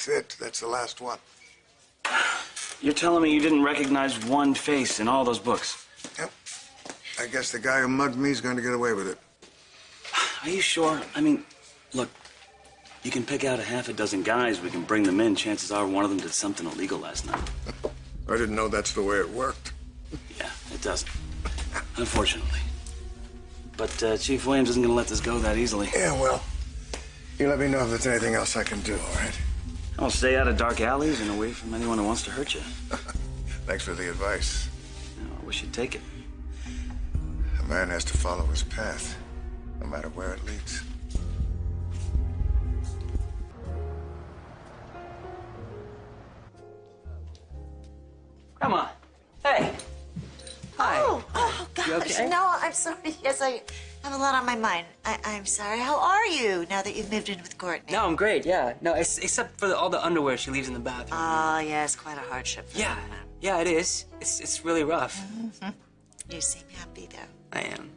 That's it. That's the last one. You're telling me you didn't recognize one face in all those books? Yep. I guess the guy who mugged me is going to get away with it. Are you sure? I mean, look, you can pick out a half a dozen guys. We can bring them in. Chances are one of them did something illegal last night. I didn't know that's the way it worked. Yeah, it doesn't. Unfortunately. But Chief Williams isn't going to let this go that easily. Yeah, well, you let me know if there's anything else I can do, all right? I'll stay out of dark alleys and away from anyone who wants to hurt you. Thanks for the advice. I wish you'd take it. A man has to follow his path, no matter where it leads. Grandma. Hey. Hi. Oh, gosh. You okay? No, I'm sorry. Yes, I have a lot on my mind. I'm sorry. How are you now that you've moved in with Courtney? No, I'm great, yeah. No, except for all the underwear she leaves in the bathroom. Oh, yes, quite a hardship for Yeah. her. Yeah, it is. It's really rough. Mm-hmm. You seem happy, though. I am.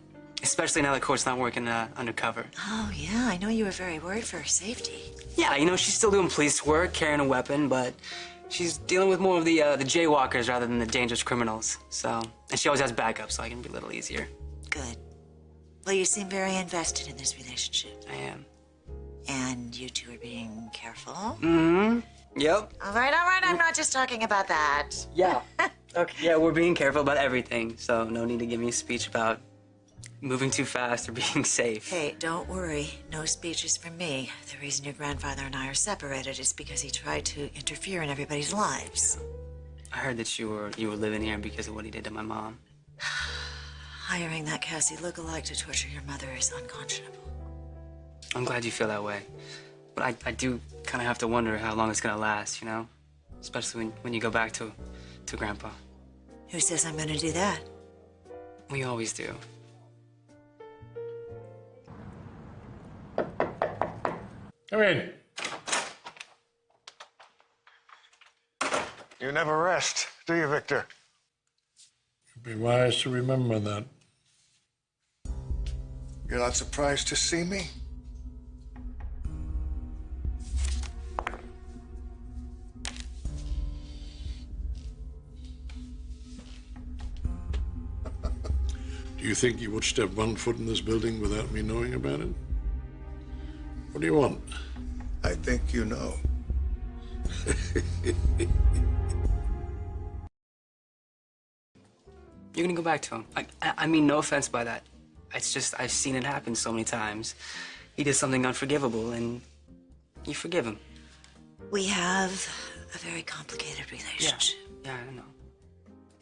Especially now that Court's not working undercover. Oh, yeah, I know you were very worried for her safety. Yeah, you know, she's still doing police work, carrying a weapon, but she's dealing with more of the jaywalkers rather than the dangerous criminals. So, and she always has backup, so I can be a little easier. Good. Well, you seem very invested in this relationship. I am. And you two are being careful. Mm-hmm. Yep. All right, I'm not just talking about that. Yeah. Okay. Yeah, we're being careful about everything, so no need to give me a speech about moving too fast or being safe. Hey, don't worry. No speeches from me. The reason your grandfather and I are separated is because he tried to interfere in everybody's lives. I heard that you were living here because of what he did to my mom. Hiring that Cassie lookalike to torture your mother is unconscionable. I'm glad you feel that way. But I do kind of have to wonder how long it's going to last, you know? Especially when you go back to Grandpa. Who says I'm going to do that? We always do. Come in. You never rest, do you, Victor? You'd be wise to remember that. You're not surprised to see me? Do you think you would step one foot in this building without me knowing about it? What do you want? I think you know. You're going to go back to him. I mean, no offense by that. It's just I've seen it happen so many times. He did something unforgivable, and you forgive him. We have a very complicated relationship. Yeah, I know.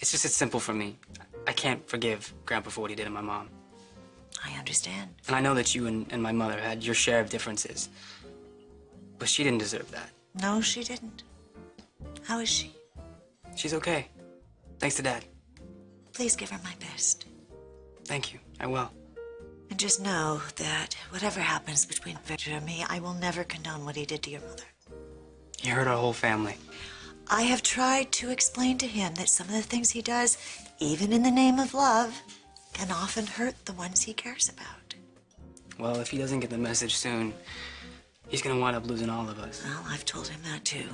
It's simple for me. I can't forgive Grandpa for what he did to my mom. I understand. And I know that you and my mother had your share of differences. But she didn't deserve that. No, she didn't. How is she? She's okay. Thanks to Dad. Please give her my best. Thank you. I will. And just know that whatever happens between Victor and me, I will never condone what he did to your mother. He hurt our whole family. I have tried to explain to him that some of the things he does, even in the name of love, can often hurt the ones he cares about. Well, if he doesn't get the message soon, he's gonna wind up losing all of us. Well, I've told him that too.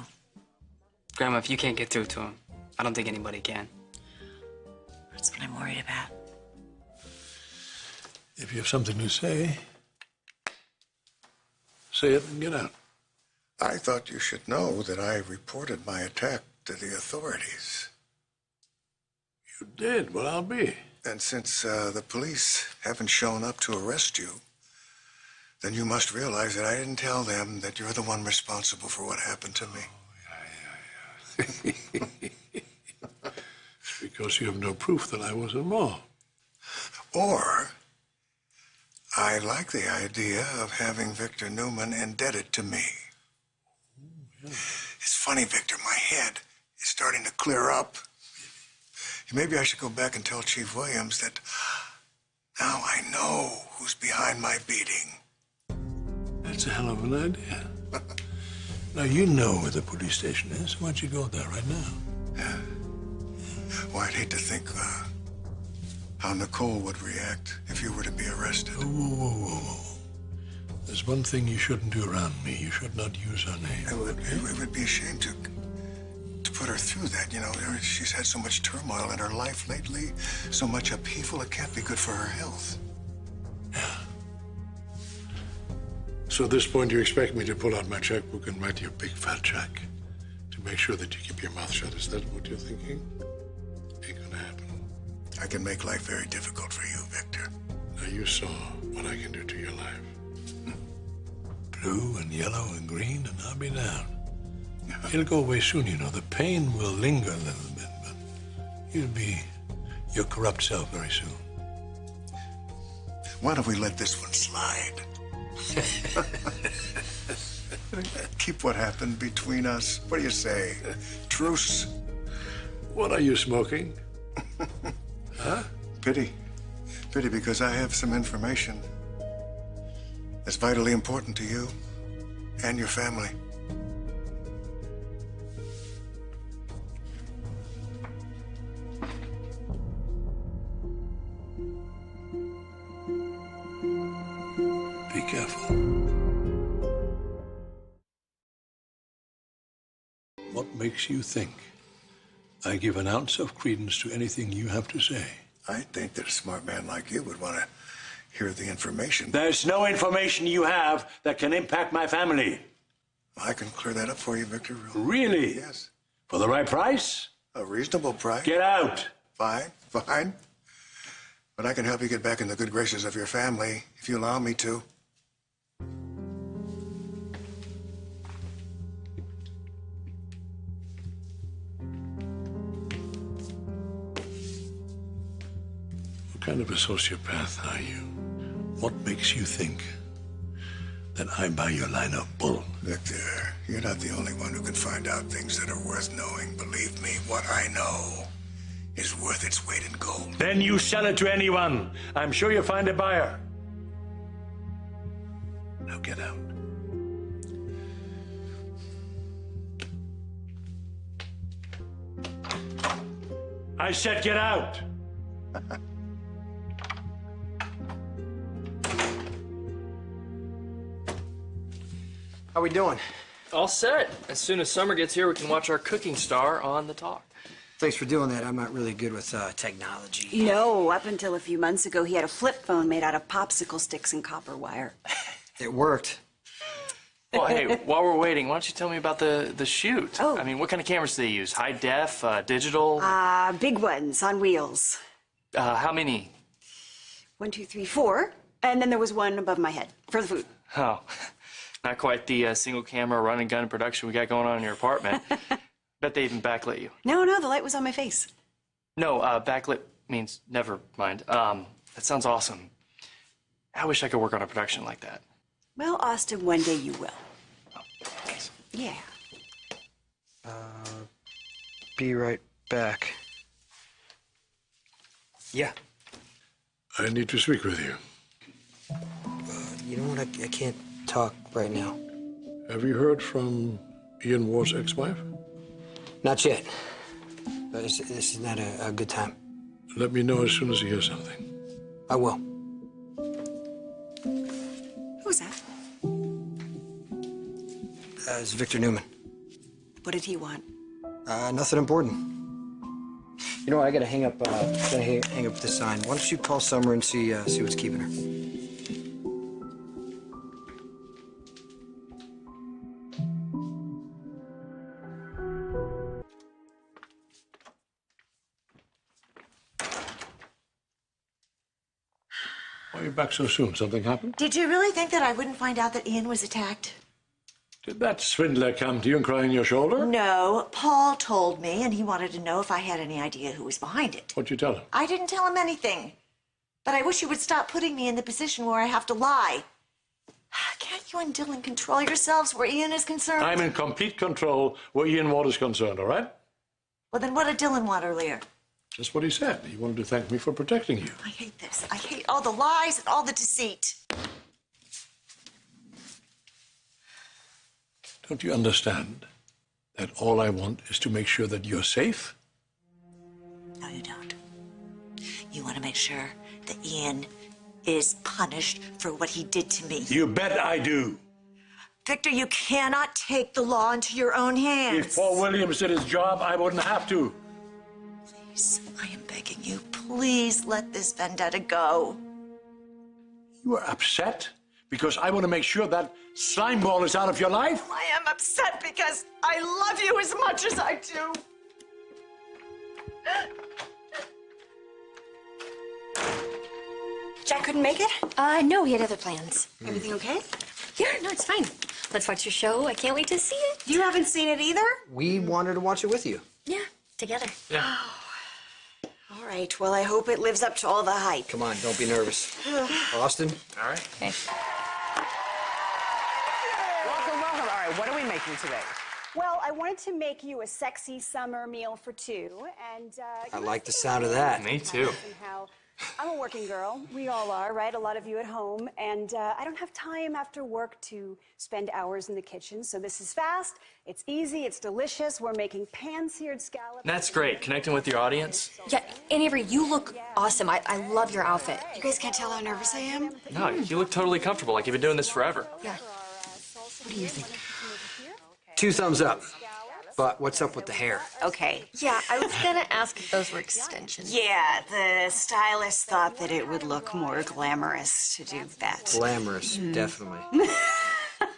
Grandma, if you can't get through to him, I don't think anybody can. That's what I'm worried about. If you have something to say it and get out. I thought you should know that I reported my attack to the authorities. You did? Well, I'll be. And since the police haven't shown up to arrest you, then you must realize that I didn't tell them that you're the one responsible for what happened to me. Oh, yeah. It's because you have no proof that I was involved. Or I like the idea of having Victor Newman indebted to me. Yeah. It's funny, Victor, my head is starting to clear up. Maybe I should go back and tell Chief Williams that now I know who's behind my beating. That's a hell of an idea. Now, you know where the police station is. Why don't you go there right now? Yeah. Well, I'd hate to think how Nicole would react if you were to be arrested. Whoa. There's one thing you shouldn't do around me. You should not use her name. It would be a shame to put her through that. You know, she's had so much turmoil in her life lately, so much upheaval. It can't be good for her health. So at this point, you expect me to pull out my checkbook and write you a big fat check to make sure that you keep your mouth shut? Is that what you're thinking? Ain't gonna happen. I can make life very difficult for you, Victor. Now, you saw what I can do to your life. Blue and yellow and green, and I'll be down. It'll go away soon, you know. The pain will linger a little bit, but you'll be your corrupt self very soon. Why don't we let this one slide? Keep what happened between us. What do you say? Truce? What are you smoking? Huh? Pity. Pity, because I have some information that's vitally important to you and your family. Be careful. What makes you think I give an ounce of credence to anything you have to say? I think that a smart man like you would want to hear the information. There's no information you have that can impact my family. I can clear that up for you, Victor. Really? Yes. For the right price? A reasonable price. Get out. Fine, fine. But I can help you get back in the good graces of your family if you allow me to. What kind of a sociopath are you? What makes you think that I buy your line of bull? Victor, you're not the only one who can find out things that are worth knowing. Believe me, what I know is worth its weight in gold. Then you sell it to anyone. I'm sure you'll find a buyer. Now get out. I said get out. How we doing? All set. As soon as summer gets here, we can watch our cooking star on the talk. Thanks for doing that. I'm not really good with technology. No, up until a few months ago, he had a flip phone made out of popsicle sticks and copper wire. It worked. Well, hey, while we're waiting, why don't you tell me about the shoot? Oh. I mean, what kind of cameras do they use? High def, digital? Big ones on wheels. How many? 1, 2, 3, 4. And then there was one above my head for the food. Oh, not quite the single camera run and gun production we got going on in your apartment. Bet they even backlit you. No, the light was on my face. No, backlit means never mind. That sounds awesome. I wish I could work on a production like that. Well, Austin, one day you will. Thanks. Yeah. Be right back. Yeah. I need to speak with you. You know what? I can't talk right now. Have you heard from Ian Ward's ex-wife? Not yet. This is not a good time. Let me know as soon as you hear something. I will. Who's that? It's Victor Newman. What did he want? Nothing important. You know what? I gotta hang up. Hang up this sign. Why don't you call Summer and see what's keeping her? Why are you back so soon? Something happened? Did you really think that I wouldn't find out that Ian was attacked? Did that swindler come to you and cry on your shoulder? No, Paul told me, and he wanted to know if I had any idea who was behind it. What'd you tell him? I didn't tell him anything. But I wish you would stop putting me in the position where I have to lie. Can't you and Dylan control yourselves where Ian is concerned? I'm in complete control where Ian Ward is concerned, all right? Well, then what did Dylan want earlier? Just what he said. He wanted to thank me for protecting you. I hate this. I hate all the lies and all the deceit. Don't you understand that all I want is to make sure that you're safe? No, you don't. You want to make sure that Ian is punished for what he did to me. You bet I do. Victor, you cannot take the law into your own hands. If Paul Williams did his job, I wouldn't have to. Please, I am begging you, please let this vendetta go. You are upset because I want to make sure that slime ball is out of your life? I am upset because I love you as much as I do. Jack couldn't make it? No, he had other plans. Everything okay? Yeah, no, it's fine. Let's watch your show. I can't wait to see it. You haven't seen it either? We wanted to watch it with you. Yeah, together. Yeah. All right, well, I hope it lives up to all the hype. Come on, don't be nervous. Austin? All right. Okay. Welcome, welcome. All right, what are we making today? Well, I wanted to make you a sexy summer meal for two, and I like the sound of that. Me too. Somehow, I'm a working girl. We all are, right? A lot of you at home, and I don't have time after work to spend hours in the kitchen. So this is fast. It's easy. It's delicious. We're making pan-seared scallops. That's great. Connecting with your audience. Yeah, and Avery, you look awesome. I love your outfit. You guys can't tell how nervous I am. No, you look totally comfortable, like you've been doing this forever. Yeah. What do you think? 2 thumbs up. But what's up with the hair? Okay. Yeah, I was gonna ask if those were extensions. Yeah, the stylist thought that it would look more glamorous to do that. Glamorous, definitely.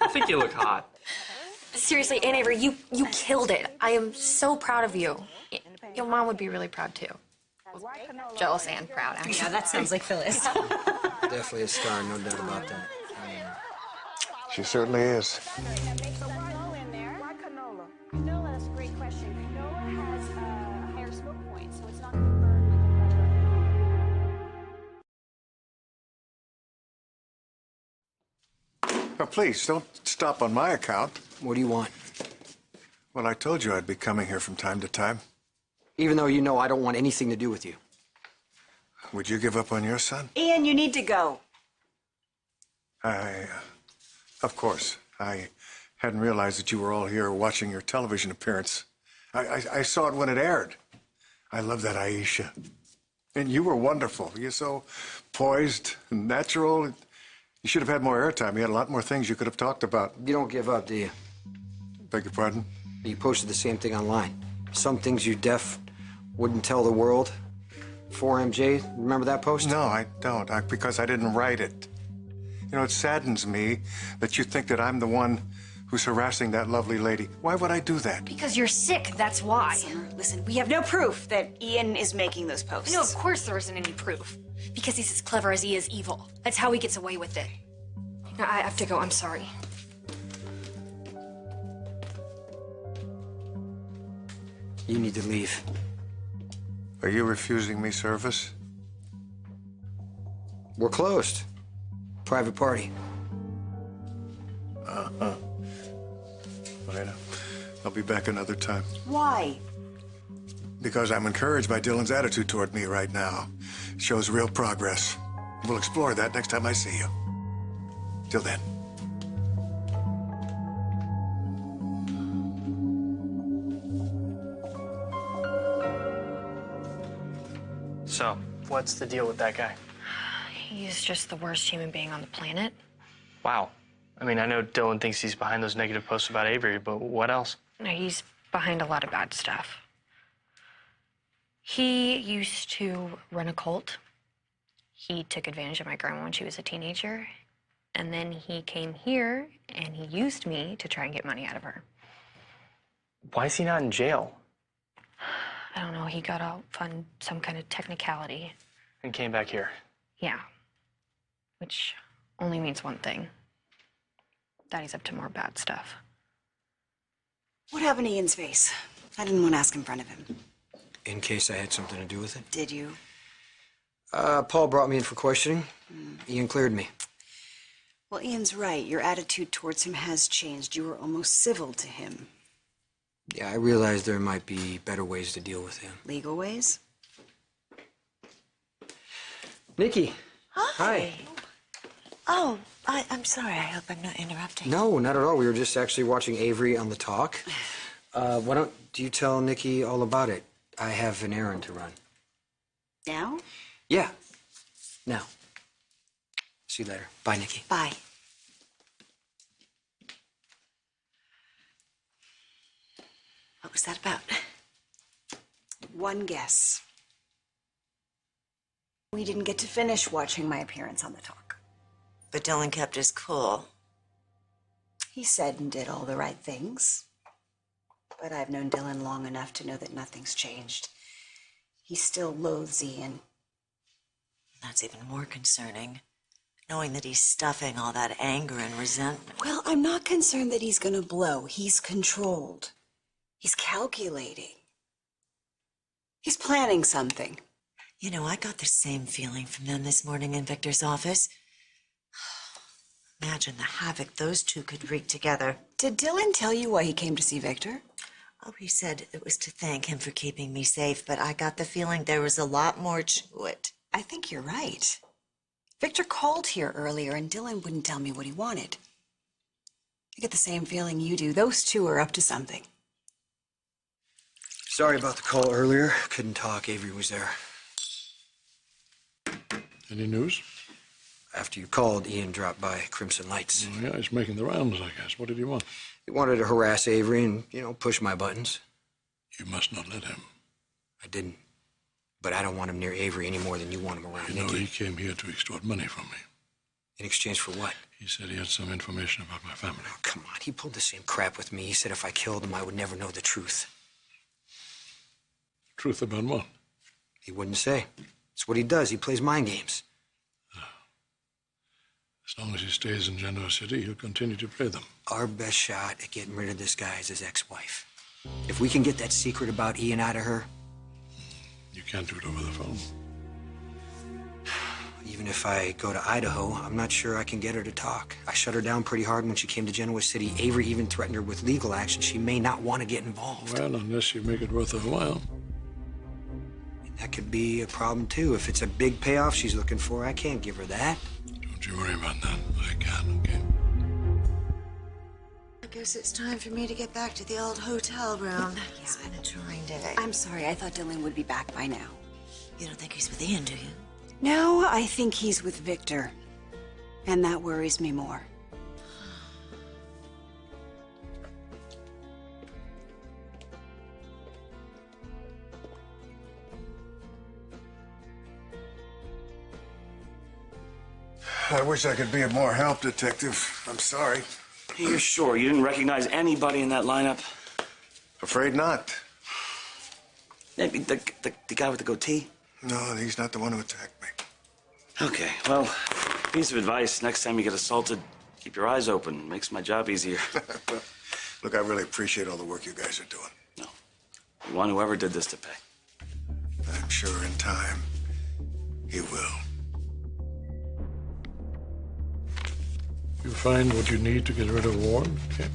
I think you look hot. Seriously, Aunt Avery, you killed it. I am so proud of you. Your mom would be really proud too. Jealous and proud, actually. Yeah, that sounds like Phyllis. Definitely a star, no doubt about that. She certainly is. Why canola? Canola, that's a great question. Canola has a higher smoke point, so it's not going to burn like butter. Now, please, don't stop on my account. What do you want? Well, I told you I'd be coming here from time to time. Even though you know I don't want anything to do with you. Would you give up on your son? Ian, you need to go. Of course. I hadn't realized that you were all here watching your television appearance. I saw it when it aired. I love that Aisha. And you were wonderful. You're so poised and natural. You should have had more airtime. You had a lot more things you could have talked about. You don't give up, do you? Beg your pardon? You posted the same thing online. Some things you deaf wouldn't tell the world. 4MJ, remember that post? No, I don't, because I didn't write it. You know, it saddens me that you think that I'm the one who's harassing that lovely lady. Why would I do that? Because you're sick, that's why. Summer, listen, we have no proof that Ian is making those posts. No, of course there isn't any proof. Because he's as clever as he is evil. That's how he gets away with it. No, I have to go, I'm sorry. You need to leave. Are you refusing me service? We're closed. Private party. Fine. I'll be back another time. Why? Because I'm encouraged by Dylan's attitude toward me right now. It shows real progress. We'll explore that next time I see you. Till then. So, what's the deal with that guy? He's just the worst human being on the planet. Wow. I mean, I know Dylan thinks he's behind those negative posts about Avery, but what else? No, he's behind a lot of bad stuff. He used to run a cult. He took advantage of my grandma when she was a teenager. And then he came here and he used me to try and get money out of her. Why is he not in jail? I don't know, he got out on some kind of technicality. And came back here. Yeah. Which only means one thing. That he's up to more bad stuff. What happened to Ian's face? I didn't want to ask in front of him. In case I had something to do with it. Did you? Paul brought me in for questioning. Ian cleared me. Well, Ian's right. Your attitude towards him has changed. You were almost civil to him. Yeah, I realized there might be better ways to deal with him. Legal ways? Nikki. Hi. Oh, I'm sorry. I hope I'm not interrupting. No, not at all. We were just actually watching Avery on The Talk. Why don't you tell Nikki all about it? I have an errand to run. Now? Yeah. Now. See you later. Bye, Nikki. Bye. What was that about? One guess. We didn't get to finish watching my appearance on the talk. But Dylan kept his cool. He said and did all the right things. But I've known Dylan long enough to know that nothing's changed. He still loathes Ian. That's even more concerning, knowing that he's stuffing all that anger and resentment. Well, I'm not concerned that he's gonna blow. He's controlled. He's calculating. He's planning something. You know, I got the same feeling from them this morning in Victor's office. Imagine the havoc those two could wreak together. Did Dylan tell you why he came to see Victor? Oh, he said it was to thank him for keeping me safe, but I got the feeling there was a lot more to it. I think you're right. Victor called here earlier and Dylan wouldn't tell me what he wanted. I get the same feeling you do. Those two are up to something. Sorry about the call earlier. Couldn't talk. Avery was there. Any news? After you called, Ian dropped by Crimson Lights. Oh, yeah, he's making the rounds, I guess. What did he want? He wanted to harass Avery and, push my buttons. You must not let him. I didn't. But I don't want him near Avery any more than you want him around You know, Nikki. he came here to extort money from me. In exchange for what? He said he had some information about my family. Oh, come on. He pulled the same crap with me. He said if I killed him, I would never know the truth. Truth about what? He wouldn't say. It's what he does. He plays mind games. As long as he stays in Genoa City, he'll continue to play them. Our best shot at getting rid of this guy is his ex-wife. If we can get that secret about Ian out of her... You can't do it over the phone. Even if I go to Idaho, I'm not sure I can get her to talk. I shut her down pretty hard when she came to Genoa City. Avery even threatened her with legal action. She may not want to get involved. Well, unless you make it worth her while. That could be a problem, too. If it's a big payoff she's looking for, I can't give her that. Don't you worry about that. I can, okay? I guess it's time for me to get back to the old hotel room. It's been a trying day. I'm sorry, I thought Dylan would be back by now. You don't think he's with Ian, do you? No, I think he's with Victor. And that worries me more. I wish I could be of more help, Detective. I'm sorry. You're sure you didn't recognize anybody in that lineup? Afraid not. Maybe the guy with the goatee? No, he's not the one who attacked me. Okay, well, piece of advice. Next time you get assaulted, keep your eyes open. Makes my job easier. Look, I really appreciate all the work you guys are doing. No. We want whoever did this to pay. I'm sure in time, he will. You find what you need to get rid of Warren, okay?